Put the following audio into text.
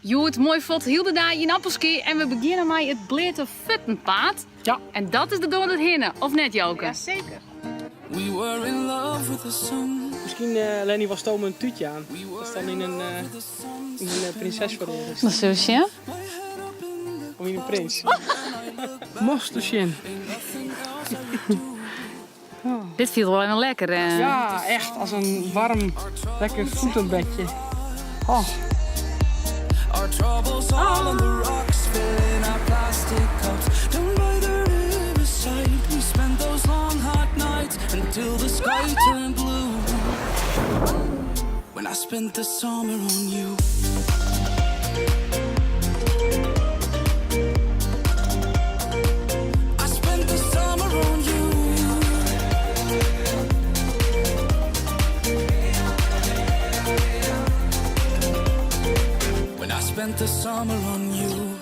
Joet, mooi vlot hielden daar in Appelski en we beginnen met het Bleerte Futtenpaad. Ja. En dat is de door het hinnen, of net Joke? Ja, zeker. We were in love with the sun. Misschien Lenny was Tome een tuutje aan. Dat is dan in een prinses voor de Dat zusje. Of in een prins. Mostertje. Dit viel wel een lekker. Ja, echt als een warm, lekker voetenbedje. Oh. Our troubles all on the rocks, filling our plastic cups. Down by the riverside, we spent those long hot nights until the sky turned blue. When I spent the summer on you. I spent the summer on you. When I spent the summer on you.